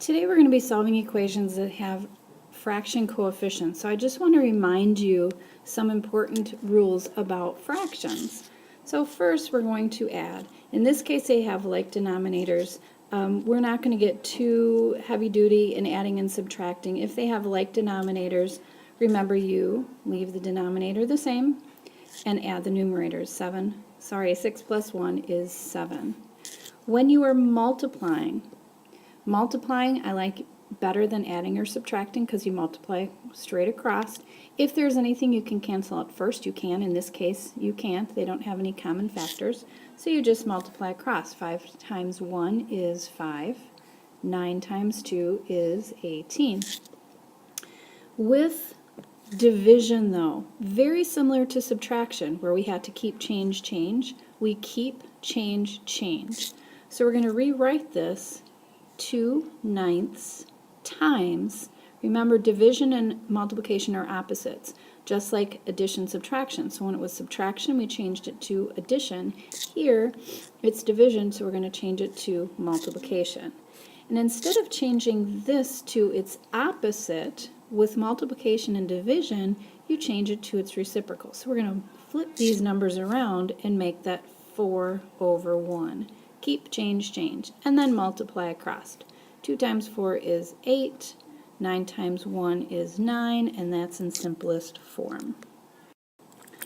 Today we're going to be solving equations that have fraction coefficients. So I just want to remind you some important rules about fractions. So first we're going to add. In this case they have like denominators. We're not going to get too heavy duty in adding and subtracting. If they have like denominators, remember you leave the denominator the same and add the numerators. 6 plus 1 is 7. When you are multiplying I like better than adding or subtracting because you multiply straight across. If there's anything you can cancel out first, you can. In this case, you can't. They don't have any common factors. So you just multiply across. 5 times 1 is 5. 9 times 2 is 18. With division, though, very similar to subtraction, where we had to keep, change, we keep, change. So we're going to rewrite this 2/9 times, remember division and multiplication are opposites, just like addition, subtraction. So when it was subtraction, we changed it to addition. Here, it's division, so we're going to change it to multiplication. And instead of changing this to its opposite, with multiplication and division, you change it to its reciprocal. So we're going to flip these numbers around and make that 4/1. Keep, change, and then multiply across. 2 times 4 is 8, 9 times 1 is 9, and that's in simplest form.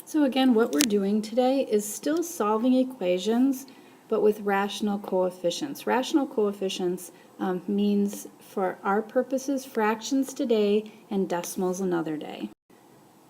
So again, what we're doing today is still solving equations, but with rational coefficients. Rational coefficients means, for our purposes, fractions today and decimals another day.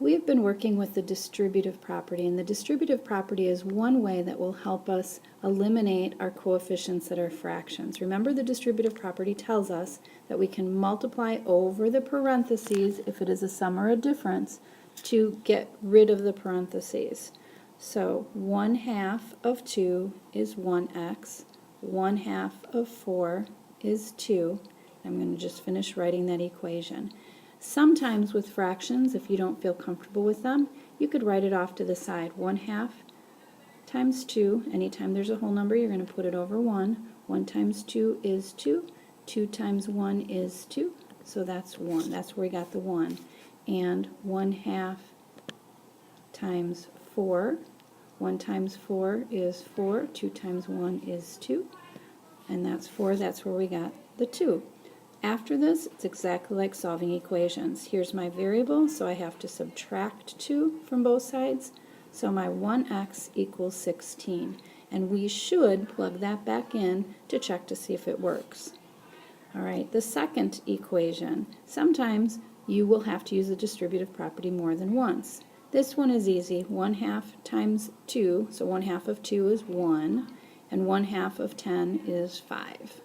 We've been working with the distributive property, and the distributive property is one way that will help us eliminate our coefficients that are fractions. Remember, the distributive property tells us that we can multiply over the parentheses if it is a sum or a difference to get rid of the parentheses. So 1/2 of 2 is 1x, 1/2 of 4 is 2. I'm going to just finish writing that equation. Sometimes with fractions, if you don't feel comfortable with them, you could write it off to the side. 1/2 times 2, anytime there's a whole number, you're going to put it over 1. 1 times 2 is 2. 2 times 1 is 2. So that's 1. That's where we got the 1. And 1/2 times 4. 1 times 4 is 4. 2 times 1 is 2. And that's 4. That's where we got the 2. After this, it's exactly like solving equations. Here's my variable, so I have to subtract 2 from both sides. So my 1x equals 16. And we should plug that back in to check to see if it works. All right, the second equation. Sometimes you will have to use the distributive property more than once. This one is easy. 1/2 times 2, so 1/2 of 2 is 1, and 1/2 of 10 is 5.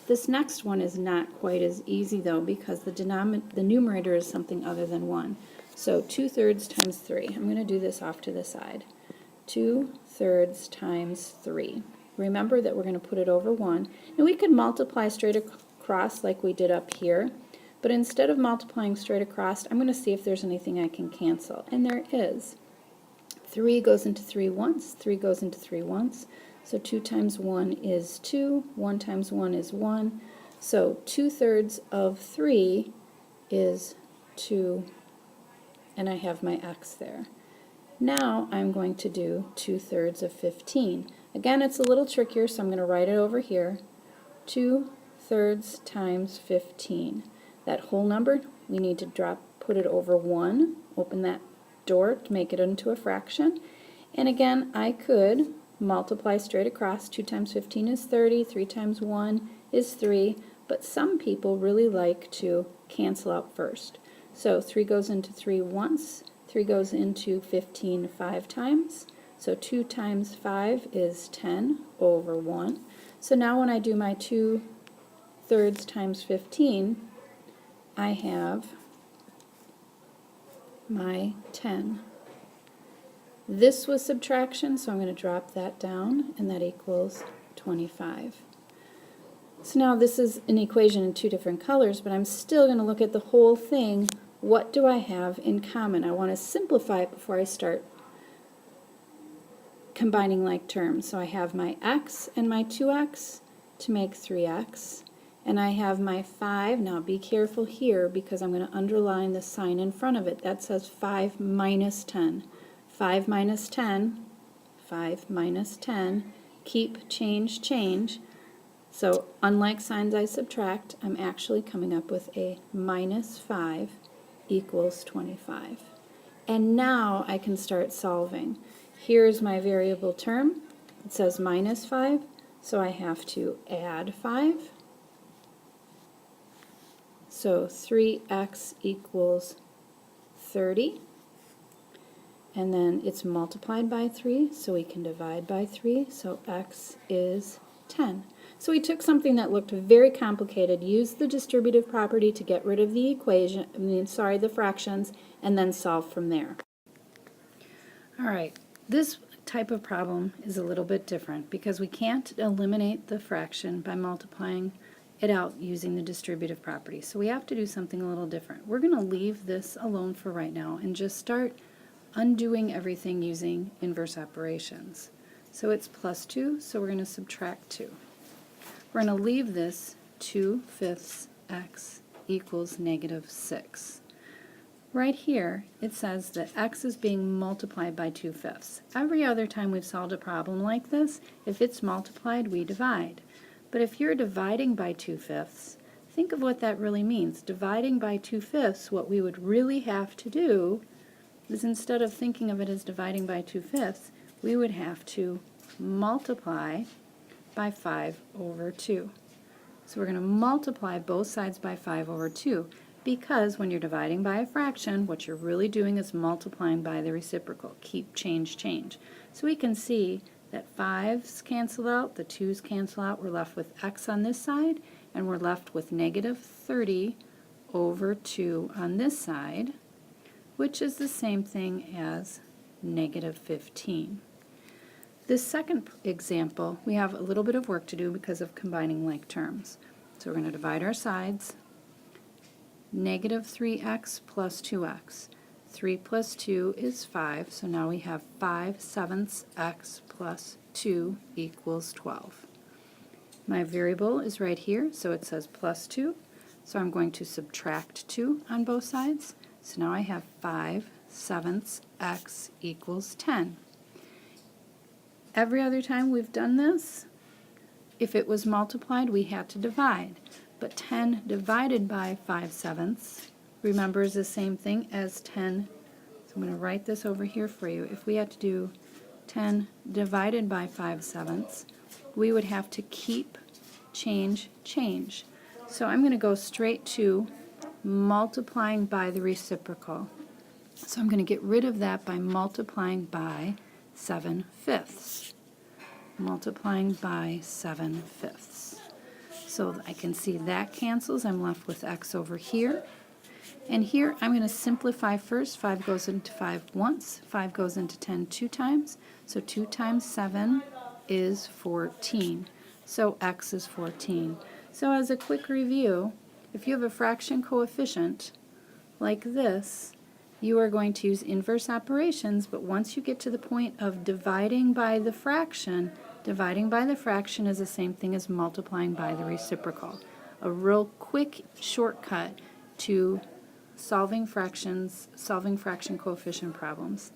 This next one is not quite as easy, though, because the numerator is something other than 1. So 2/3 times 3. I'm going to do this off to the side. 2/3 times 3. Remember that we're going to put it over 1. And we could multiply straight across like we did up here. But instead of multiplying straight across, I'm going to see if there's anything I can cancel. And there is. 3 goes into 3 once. 3 goes into 3 once. So 2 times 1 is 2, 1 times 1 is 1. So 2/3 of 3 is 2, and I have my x there. Now I'm going to do 2/3 of 15. Again, it's a little trickier, so I'm going to write it over here. 2/3 times 15. That whole number, we need to put it over 1, open that door to make it into a fraction. And again, I could multiply straight across. 2 times 15 is 30, 3 times 1 is 3, but some people really like to cancel out first. So 3 goes into 3 once, 3 goes into 15 5 times, so 2 times 5 is 10 over 1. So now when I do my 2/3 times 15, I have my 10. This was subtraction, so I'm going to drop that down, and that equals 25. So now this is an equation in 2 different colors, but I'm still going to look at the whole thing. What do I have in common? I want to simplify it before I start combining like terms. So I have my x and my 2x to make 3x, and I have my 5. Now be careful here because I'm going to underline the sign in front of it. That says 5 minus 10. 5 minus 10, 5 minus 10, keep, change, change. So unlike signs I subtract, I'm actually coming up with a minus 5 equals 25. And now I can start solving. Here's my variable term. It says minus 5, so I have to add 5. So 3x equals 30. And then it's multiplied by 3, so we can divide by 3, so x is 10. So we took something that looked very complicated, used the distributive property to get rid of the equation, the fractions, and then solve from there. All right, this type of problem is a little bit different because we can't eliminate the fraction by multiplying it out using the distributive property. So we have to do something a little different. We're going to leave this alone for right now and just start undoing everything using inverse operations. So it's plus 2, so we're going to subtract 2. We're going to leave this 2/5 x equals negative 6. Right here, it says that x is being multiplied by 2/5. Every other time we've solved a problem like this, if it's multiplied, we divide. But if you're dividing by 2/5, think of what that really means. Dividing by 2/5, what we would really have to do is instead of thinking of it as dividing by 2/5, we would have to multiply by 5 over 2. So we're going to multiply both sides by 5 over 2 because when you're dividing by a fraction, what you're really doing is multiplying by the reciprocal. Keep, change, change. So we can see that 5's cancel out, the 2's cancel out, we're left with x on this side, and we're left with negative 30 over 2 on this side, which is the same thing as negative 15. This second example, we have a little bit of work to do because of combining like terms. So we're going to divide our sides. Negative 3x plus 2x. 3 plus 2 is 5, so now we have 5/7 x plus 2 equals 12. My variable is right here, so it says plus 2, so I'm going to subtract 2 on both sides. So now I have 5/7 x equals 10. Every other time we've done this, if it was multiplied, we had to divide. But 10 divided by 5/7, remember, is the same thing as 10. So I'm going to write this over here for you. If we had to do 10 divided by 5/7, we would have to keep, change, change. So I'm going to go straight to multiplying by the reciprocal. So I'm going to get rid of that by multiplying by 7/5. Multiplying by 7/5. So I can see that cancels. I'm left with x over here. And here I'm going to simplify first. 5 goes into 5 once. 5 goes into 10 2 times. So 2 times 7 is 14. So x is 14. So as a quick review, if you have a fraction coefficient like this, you are going to use inverse operations, but once you get to the point of dividing by the fraction is the same thing as multiplying by the reciprocal. A real quick shortcut to solving fraction coefficient problems.